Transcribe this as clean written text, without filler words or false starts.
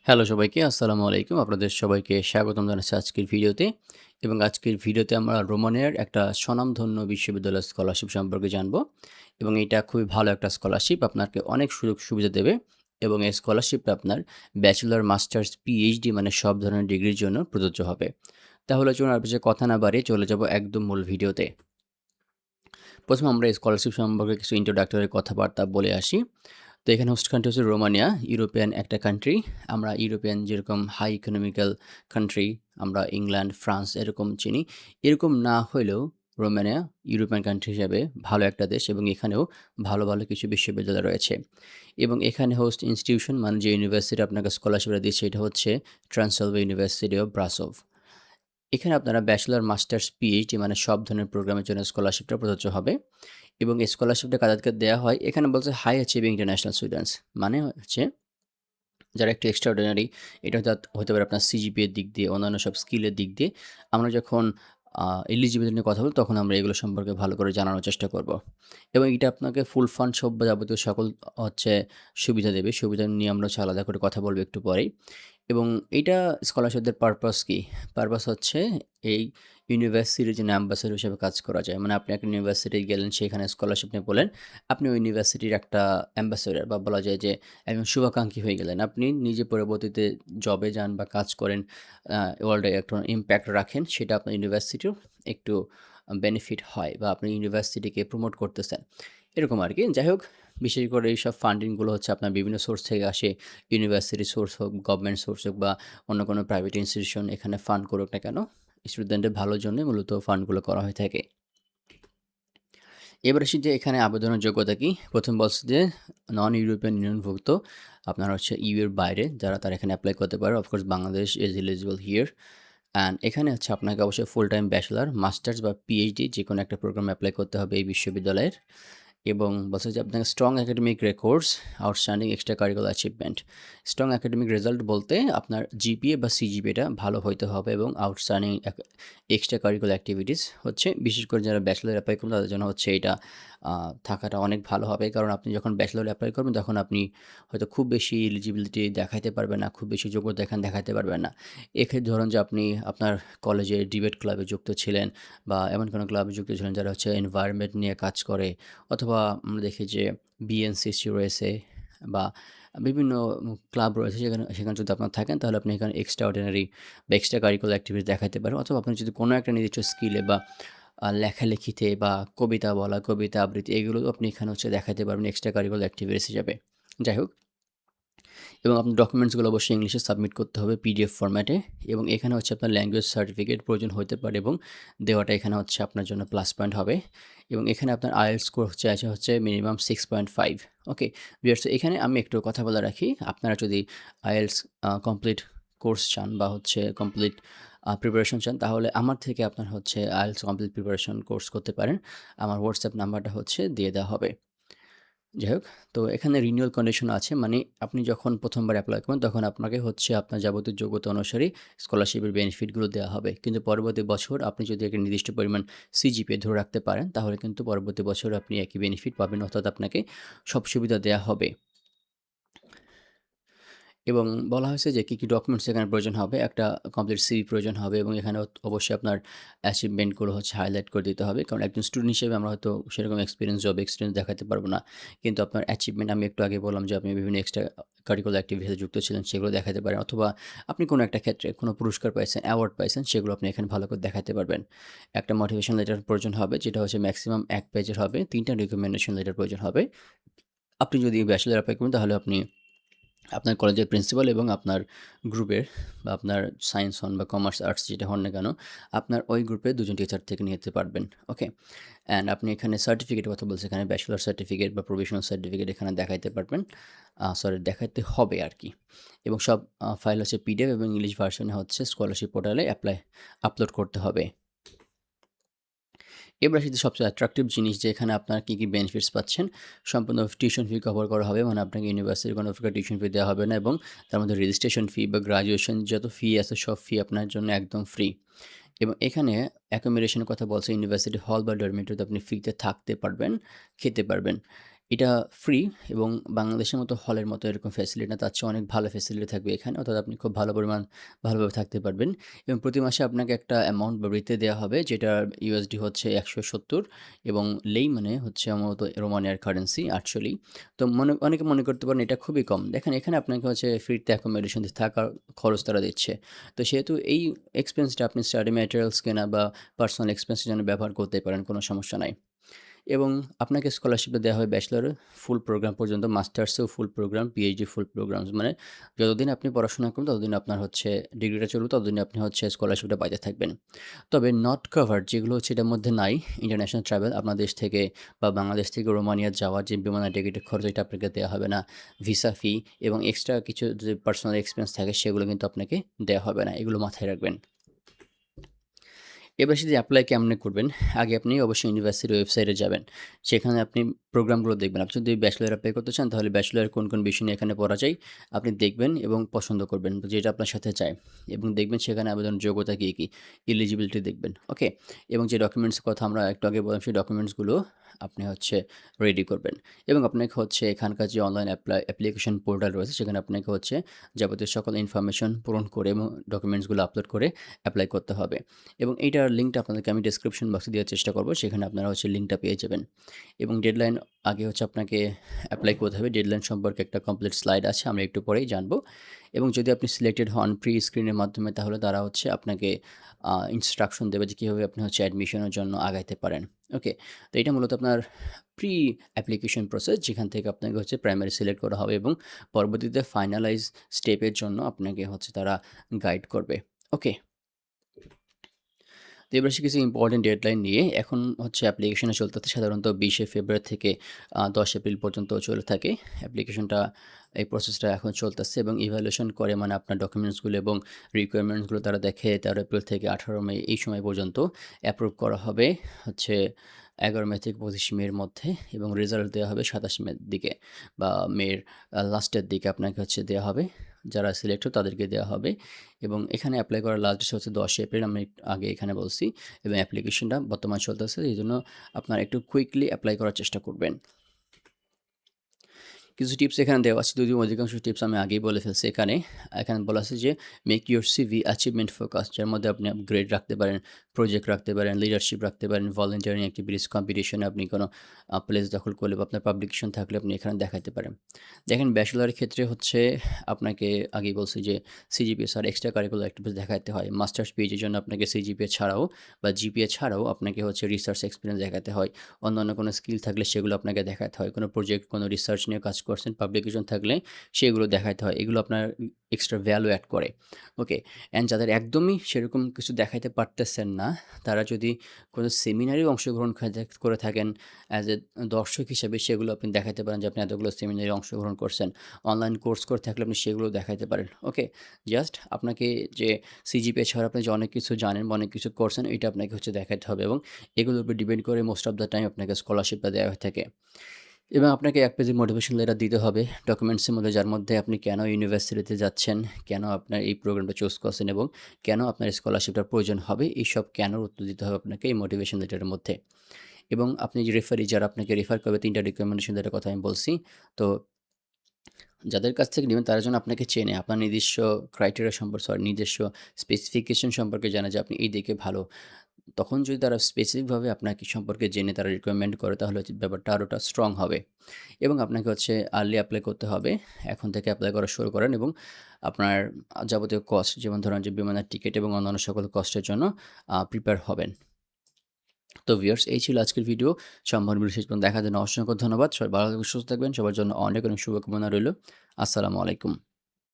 Hello সবাইকে, আসসালামু আলাইকুম। আপনাদের সবাইকে স্বাগতম জানাচ্ছি আজকের ভিডিওতে। এবং আজকের ভিডিওতে আমরা রোমানিয়ার একটা স্বনামধন্য বিশ্ববিদ্যালয়ের স্কলারশিপ সম্পর্কে জানব। এবং এটা খুবই ভালো একটা স্কলারশিপ, আপনাকে অনেক সুযোগ সুবিধা দেবে। এবং এই স্কলারশিপটা আপনার ব্যাচেলর, মাস্টার্স, পিএইচডি মানে সব ধরনের ডিগ্রির জন্য প্রযোজ্য হবে। তাহলে চলুন আর বেশি কথা না বাড়িয়ে চলে যাব একদম মূল ভিডিওতে। প্রথমে আমরা এই স্কলারশিপ সম্পর্কে কিছু ইন্ট্রোডাক্টরি কথাবার্তা বলে আসি। তো এখানে হোস্ট কান্ট্রি হচ্ছে রোমানিয়া, ইউরোপিয়ান একটা কান্ট্রি। আমরা ইউরোপিয়ান যেরকম হাই ইকোনমিক্যাল কান্ট্রি, আমরা ইংল্যান্ড, ফ্রান্স এরকম চিনি। এরকম না হলেও রোমানিয়া ইউরোপিয়ান কান্ট্রি হিসাবে ভালো একটা দেশ এবং এখানেও ভালো, ভালো কিছু বিশ্ববিদ্যালয় রয়েছে। এবং এখানে হোস্ট ইনস্টিটিউশন মানে যে ইউনিভার্সিটি আপনাকে স্কলারশিপটা দিচ্ছে এটা হচ্ছে ট্রান্সিলভানিয়া ইউনিভার্সিটি অফ ব্রাসোভ। এখানে আপনারা ব্যাচেলর, মাস্টার্স, পিএইচডি মানে সব ধরনের প্রোগ্রামের জন্য স্কলারশিপটা প্রযোজ্য হবে। এবং এই স্কলারশিপটা কাদেরকে দেওয়া হয়, এখানে বলছে হাই অ্যাচিভিং ইন্টারন্যাশনাল স্টুডেন্টস, মানে হচ্ছে যারা একটু এক্সট্রাঅর্ডিনারি। এটা হতে পারে আপনার সিজিপিএর দিক দিয়ে, অন্যান্য সব স্কিলের দিক দিয়ে। আমরা যখন এলিজিবিলিটি নিয়ে কথা বলব তখন আমরা এগুলো সম্পর্কে ভালো করে জানানোর চেষ্টা করব। এবং এটা আপনাকে ফুল ফান্ড সব যাবতীয় সকল হচ্ছে সুবিধা দেবে। সুবিধা নিয়ে আমরা হচ্ছে আলাদা করে কথা বলব একটু পরেই। এবং এইটা স্কলারশিপদের পারপাস কি? পারপাস হচ্ছে এই ইউনিভার্সিটির জন্য অ্যাম্বাসেডর হিসেবে কাজ করা যায়। মানে আপনি একটা ইউনিভার্সিটি গেলেন, সেখানে স্কলারশিপ নিয়ে বললেন। আপনি ওই ইউনিভার্সিটির একটা অ্যাম্বাসেডর বা বলা যায় যে একজন শুভাকাঙ্ক্ষী হয়ে গেলেন। আপনি নিজে পরবর্তীতে জবে যান বা কাজ করেন, ওয়ার্ল্ডে একটা ইমপ্যাক্ট রাখেন, সেটা আপনার ইউনিভার্সিটিও একটু বেনিফিট হয় বা আপনি ইউনিভার্সিটিকে প্রমোট করতেছেন। এরকম আরকি। যাই হোক, বিশেষ করে এইসব ফান্ডিংগুলো হচ্ছে আপনার বিভিন্ন সোর্স থেকে আসে। ইউনিভার্সিটি সোর্স হোক, গভর্নমেন্ট সোর্স হোক বা অন্য কোনো প্রাইভেট ইনস্টিটিউশন এখানে ফান্ড করুক না কেন, স্টুডেন্টের ভালোর জন্যই মূলত ফান্ডগুলো করা হয়ে থাকে। এবার আসি যে এখানে আবেদনের যোগ্যতা কি? ১ম বলছে যে নন ইউরোপিয়ান ইউনিয়নভুক্ত আপনার হচ্ছে ইউ এর বাইরে যারা তারা এখানে এপ্লাই করতে পারে। Of course Bangladesh is eligible here. And এখানে হচ্ছে আপনাকে অবশ্যই ফুল টাইম ব্যাচেলর, মাস্টার্স বা পিএইচডি যেকোনো একটা প্রোগ্রামে এপ্লাই করতে হবে এই বিশ্ববিদ্যালয়ের। এবং বলছে যে আপনাকে strong academic records, outstanding extra curricular achievement. Strong academic result বলতে আপনার জিপিএ বা সিজিপিএটা ভালো হইতে হবে এবং আউটস্ট্যান্ডিং এক্সট্রা কারিকুলার অ্যাক্টিভিটিস হচ্ছে, বিশেষ করে যারা ব্যাচেলর অ্যাপ্লাই করবেন তাদের জন্য হচ্ছে এটা থাকাটা অনেক ভালো হবে। কারণ আপনি যখন ব্যাচেলর অ্যাপ্লাই করবেন তখন আপনি হয়তো খুব বেশি এলিজিবিলিটি দেখাইতে পারবেন না, খুব বেশি যোগ্যতা এখানে দেখাতে পারবেন না। এক্ষেত্রে ধরুন যে আপনি আপনার কলেজে ডিবেট ক্লাবে যুক্ত ছিলেন বা এমন কোনো ক্লাবে যুক্ত ছিলেন যারা হচ্ছে এনভায়রনমেন্ট নিয়ে কাজ করে, অথবা আমরা দেখি যে বিএনসিসি রয়েছে বা বিভিন্ন ক্লাব রয়েছে, সেখানে সেখানে যদি আপনার থাকেন তাহলে আপনি এখানে এক্সট্রা অর্ডিনারি বা এক্সট্রা কারিকুলার অ্যাক্টিভিটি দেখাতে পারেন। অথবা আপনি যদি কোনো একটা নির্দিষ্ট স্কিলে বা লেখালেখিতে বা কবিতা বলা, কবিতা আবৃত্তি এগুলো আপনি এখানে হচ্ছে দেখাতে পারবেন এক্সট্রা কারিকুলার অ্যাক্টিভিটিস হিসাবে। যাই হোক, এবং আপনার ডকুমেন্টসগুলো অবশ্যই ইংলিশে সাবমিট করতে হবে পিডিএফ ফরম্যাটে। এবং এখানে হচ্ছে আপনার ল্যাঙ্গুয়েজ সার্টিফিকেট প্রয়োজন হতে পারে এবং দেওয়াটা এখানে হচ্ছে আপনার জন্য প্লাস পয়েন্ট হবে। এবং এখানে আপনার আইএলটিএস স্কোর হচ্ছে মিনিমাম 6.5। ওকে ভিউয়ার্স, এখানে আমি একটু কথা বলে রাখি, আপনারা যদি আইএলটিএস কমপ্লিট কোর্স চান বা হচ্ছে কমপ্লিট প্রিপারেশন চান তাহলে আমার থেকে আপনার হচ্ছে আইএলটিএস কমপ্লিট প্রিপারেশন কোর্স করতে পারেন। আমার হোয়াটসঅ্যাপ নাম্বারটা হচ্ছে দিয়ে দেওয়া হবে। যাই হোক, তো এখানে রিনিউয়াল কন্ডিশন আছে, মানে আপনি যখন ১ম বার এপ্লাই করবেন তখন আপনাকে হচ্ছে আপনার যাবতীয় যোগ্যতা অনুসারে স্কলারশিপের বেনিফিটগুলো দেওয়া হবে। কিন্তু পরবর্তী বছর আপনি যদি একটা নির্দিষ্ট পরিমাণ সিজিপিএ ধরে রাখতে পারেন তাহলে কিন্তু পরবর্তী বছর আপনি একই বেনিফিট পাবেন, অর্থাৎ আপনাকে সব সুবিধা দেয়া হবে। এবং বলা হয়েছে যে কী, কী ডকুমেন্টস এখানে প্রয়োজন হবে। একটা কমপ্লিট সিভি প্রয়োজন হবে এবং এখানে অবশ্যই আপনার অ্যাচিভমেন্টগুলো হচ্ছে হাইলাইট করে দিতে হবে। কারণ একজন স্টুডেন্ট হিসেবে আমরা হয়তো সেরকম এক্সপিরিয়েন্স, জব এক্সপিরিয়েন্স দেখাতে পারবো না। কিন্তু আপনার অ্যাচিভমেন্ট, আমি একটু আগে বললাম যে আপনি বিভিন্ন এক্সট্রা কারিকুলার অ্যাক্টিভিটিতে যুক্ত ছিলেন সেগুলো দেখাতে পারেন, অথবা আপনি কোনো একটা ক্ষেত্রে কোনো পুরস্কার পাইছেন, অ্যাওয়ার্ড পাইছেন, সেগুলো আপনি এখানে ভালো করে দেখাতে পারবেন। একটা মোটিভেশন লেটার প্রয়োজন হবে যেটা হচ্ছে ম্যাক্সিমাম ১ পেজের হবে। ৩ টা রিকমেন্ডেশন লেটার প্রয়োজন হবে। আপনি যদি ব্যাচেলর অ্যাপ্লাই করেন তাহলে আপনি আপনার কলেজের প্রিন্সিপাল এবং আপনার গ্রুপের বা আপনার সায়েন্স হন বা কমার্স, আর্টস যেটা হন না কেন, আপনার ওই গ্রুপে ২ জন টিচার থেকে নিতে পারবেন। ওকে? অ্যান্ড আপনি এখানে সার্টিফিকেটের কথা বলছি, এখানে ব্যাচেলর সার্টিফিকেট বা প্রভিশনাল সার্টিফিকেট এখানে দেখাইতে পারবেন। সরি, দেখাইতে হবে আরকি। এবং সব ফাইল হচ্ছে পিডিএফ এবং ইংলিশ ভার্শনে হচ্ছে স্কলারশিপ পোর্টালে আপলোড করতে হবে। এবার আসি যে সবচেয়ে অ্যাট্রাকটিভ জিনিস, যে এখানে আপনার কী, কী বেনিফিটস পাচ্ছেন। সম্পূর্ণ টিউশন ফি কভার করা হবে। মানে আপনাকে ইউনিভার্সিটির কোনো প্রকার টিউশন ফি দেওয়া হবে না এবং তার মধ্যে রেজিস্ট্রেশন ফি বা গ্র্যাজুয়েশন যত ফি আছে সব ফি আপনার জন্য একদম ফ্রি। এবং এখানে অ্যাকোমোডেশনের কথা বলছে, ইউনিভার্সিটি হল বা ডরমিটরিতে আপনি ফ্রিতে থাকতে পারবেন, খেতে পারবেন। এটা ফ্রি এবং বাংলাদেশের মতো হলের মতো এরকম ফ্যাসিলিটি না, তার চেয়ে অনেক ভালো ফ্যাসিলিটি থাকবে এখানে। অর্থাৎ আপনি খুব ভালো পরিমাণ ভালোভাবে থাকতে পারবেন এবং প্রতি মাসে আপনাকে একটা অ্যামাউন্ট বা বৃত্তি দেয়া হবে, যেটার USD হচ্ছে ১৭০ এবং লেই মানে হচ্ছে সম্ভবত রোমানিয়ার কারেন্সি ৮০০ লি। তো অনেকে মনে করতে পারেন এটা খুবই কম। দেখেন এখানে আপনাকে হচ্ছে ফ্রিতে অ্যাকোমোডেশন থাকার খরচ তারা দিচ্ছে। তো সেহেতু এই এক্সপেন্সটা আপনি স্টাডি ম্যাটেরিয়ালস কেনা বা পার্সোনাল এক্সপেন্স এর জন্য ব্যবহার করতেই পারেন, কোনো সমস্যা নাই। এবং আপনাকে স্কলারশিপটা দেওয়া হয় ব্যাচেলরে ফুল প্রোগ্রাম পর্যন্ত, মাস্টার্সেও ফুল প্রোগ্রাম, পিএইচডি ফুল প্রোগ্রামস। মানে যতদিন আপনি পড়াশোনা করবেন ততদিন আপনার হচ্ছে ডিগ্রিটা চলবে, ততদিন আপনি হচ্ছে স্কলারশিপটা পাইতে থাকবেন। তবে নট কাভার্ড যেগুলো হচ্ছে এটার মধ্যে নাই, ইন্টারন্যাশনাল ট্রাভেল আপনার দেশ থেকে বা বাংলাদেশ থেকে রোমানিয়া যাওয়ার যে বিমানের টিকিটের খরচ, এটা আপনাকে দেওয়া হবে না। ভিসা ফি এবং এক্সট্রা কিছু যে পার্সোনাল এক্সপেন্স থাকে সেগুলো কিন্তু আপনাকে দেওয়া হবে না। এগুলো মাথায় রাখবেন। এবার যদি এপ্লাই কেমনে করবেন? আগে আপনি অবশ্যই ইউনিভার্সিটির ওয়েবসাইটে যাবেন। সেখানে আপনি প্রোগ্রামগুলো দেখবেন। আপনি যদি ব্যাচেলর এপ্লাই করতে চান তাহলে ব্যাচেলরের কোন বিষয় নিয়ে এখানে পড়া যায় আপনি দেখবেন এবং পছন্দ করবেন যেটা আপনার সাথে যায় এবং দেখবেন সেখানে আবেদনের যোগ্যতা কী? এলিজিবিলিটি দেখবেন। ওকে? এবং যে ডকুমেন্টসের কথা আমরা একটু আগে বললাম সেই ডকুমেন্টসগুলো আপনি হচ্ছে রেডি করবেন এবং আপনাকে হচ্ছে এখানকার যে অনলাইন অ্যাপ্লিকেশন পোর্টাল রয়েছে সেখানে আপনাকে হচ্ছে যাবতীয় সকল ইনফরমেশন পূরণ করে এবং ডকুমেন্টসগুলো আপলোড করে এপ্লাই করতে হবে। এবং এইটার লিঙ্কটা আপনাদেরকে আমি ডেসক্রিপশন বক্সে দেওয়ার চেষ্টা করব। সেখানে আপনারা হচ্ছে লিঙ্কটা পেয়ে যাবেন। এবং ডেডলাইন আগে হচ্ছে আপনাকে এপ্লাই করতে হবে। ডেডলাইন সম্পর্কে একটা কমপ্লিট স্লাইড আছে, আমরা একটু পরেই জানব। এবং যদি আপনি সিলেক্টেড হন প্রি স্ক্রিনের মাধ্যমে তাহলে তারা হচ্ছে আপনাকে ইনস্ট্রাকশন দেবে যে কীভাবে আপনি হচ্ছে অ্যাডমিশনের জন্য আগাইতে পারেন। ওকে? তো এটা মূলত আপনার প্রি অ্যাপ্লিকেশন প্রসেস, যেখান থেকে আপনাকে হচ্ছে প্রাইমারি সিলেক্ট করা হবে এবং পরবর্তীতে ফাইনালাইজ স্টেপের জন্য আপনাকে হচ্ছে তারা গাইড করবে। ওকে? তো এবার আসি কিছু ইম্পর্টেন্ট ডেডলাইন নিয়ে। এখন হচ্ছে অ্যাপ্লিকেশনে চলতেছে সাধারণত ২০শে ফেব্রুয়ারি থেকে ১০ এপ্রিল পর্যন্ত চলে থাকে। অ্যাপ্লিকেশনটা এই প্রসেসটা এখন চলতেছে এবং ইভ্যালুয়েশন করে, মানে আপনার ডকুমেন্টসগুলো এবং রিকোয়ারমেন্টসগুলো তারা দেখে ১৩ এপ্রিল থেকে ১৮ মে এই সময় পর্যন্ত অ্যাপ্রুভ করা হবে হচ্ছে ১১ মে থেকে ২৫ মের মধ্যে এবং রেজাল্ট দেওয়া হবে ২৭ মের দিকে বা মের লাস্টের দিকে আপনাকে হচ্ছে দেওয়া হবে। যারা সিলেক্ট হবে তাদেরকে দেওয়া হবে এবং এখানে এপ্লাই করার লাস্ট ডেট হচ্ছে ১০ এপ্রিল, আমি একটু আগে এখানে বলছি এবং অ্যাপ্লিকেশনটা বর্তমানে চলতেছে। এইজন্য আপনারা একটু কুইকলি এপ্লাই করার চেষ্টা করবেন। কিছু টিপস এখানে দেওয়া আছে, যদিও অধিকাংশ টিপস আমি আগেই বলে ফেলছি এখানে। এখানে বলা আছে যে make your CV achievement focus, যার মধ্যে আপনি গ্রেড রাখতে পারেন, প্রজেক্ট রাখতে পারেন, লিডারশিপ রাখতে পারেন, ভলান্টিয়ারিং অ্যাক্টিভিটিস, কম্পিটিশনে আপনি কোনো প্লেস দখল করলে বা আপনার পাবলিকেশন থাকলে আপনি এখানে দেখাতে পারেন। দেখেন ব্যাচেলরের ক্ষেত্রে হচ্ছে আপনাকে আগেই বলছি যে সিজিপিএ ছাড়া এক্সট্রা কারিকুলার অ্যাক্টিভিটিস দেখাতে হয়। মাস্টার্স পিএইচডির জন্য আপনাকে সিজিপিএ ছাড়াও বা জিপিএ ছাড়াও আপনাকে হচ্ছে রিসার্চ এক্সপিরিয়েন্স দেখাতে হয়। অন্যান্য কোনো স্কিল থাকলে সেগুলো আপনাকে দেখাতে হয়। কোনো প্রজেক্ট, কোনো রিসার্চ নিয়ে কাজ করছেন, পাবলিকেশন থাকলে সেগুলো দেখাইতে হয়। এগুলো আপনার এক্সট্রা ভ্যালু অ্যাড করে। ওকে? অ্যান্ড যাদের একদমই সেরকম কিছু দেখাইতে পারতেছেন না, তারা যদি কোনো সেমিনারে অংশগ্রহণ করে থাকেন অ্যাজ এ দর্শক হিসেবে, সেগুলো আপনি দেখাইতে পারেন যে আপনি এতগুলো সেমিনারে অংশগ্রহণ করছেন। অনলাইন কোর্স করে থাকলে আপনি সেগুলো দেখাইতে পারেন। ওকে? জাস্ট আপনাকে যে সিজিপিএ ছাড়া আপনি যে অনেক কিছু জানেন বা অনেক কিছু করছেন, এটা আপনাকে হচ্ছে দেখাইতে হবে এবং এগুলোর উপর ডিপেন্ড করে মোস্ট অফ দ্য টাইম আপনাকে স্কলারশিপটা দেওয়া হয়ে থাকে। এবং আপনাকে ১ পেজের মোটিভেশন লেটার দিতে হবে ডকুমেন্টসের মধ্যে, যার মধ্যে আপনি কেন ইউনিভার্সিটিতে যাচ্ছেন, কেন আপনার এই প্রোগ্রামটা চুজ করছেন এবং কেন আপনার স্কলারশিপটার প্রয়োজন হবে, এইসব কেনর উত্তর দিতে হবে আপনাকে এই মোটিভেশন লেটারের মধ্যে। এবং আপনি যে রেফারি, যারা আপনাকে রেফার করবে, ৩ টা রিকমেন্ডেশন লেটারের কথা আমি বলছি। তো যাদের কাছ থেকে নিবেন তারা যেন আপনাকে চেনে, আপনার নিজস্ব ক্রাইটেরিয়া সম্পর্কে, নিজস্ব স্পেসিফিকেশন সম্পর্কে জানে যে আপনি এই দিকে ভালো। তখন যদি তারা স্পেসিফিকভাবে আপনাকে সম্পর্কে জেনে তারা রিকমেন্ড করে তাহলে হচ্ছে ব্যাপারটা আরোটা স্ট্রং হবে। এবং আপনাকে হচ্ছে আর্লি এপ্লাই করতে হবে। এখন থেকে এপ্লাই করা শুরু করেন এবং আপনার যাবতীয় কস্ট, যেমন ধরেন যে বিমানের টিকিট এবং অন্যান্য সকল কস্টের জন্য প্রিপেয়ার হবেন। তো ভিউয়ার্স, এই ছিল আজকের ভিডিও। সম্পূর্ণ ভিডিও শেষ পর্যন্ত দেখার জন্য অসংখ্য ধন্যবাদ। সবাই ভালো থাকবেন, সুস্থ থাকবেন। সবার জন্য অনেক অনেক শুভকামনা রইল। আসসালামু আলাইকুম।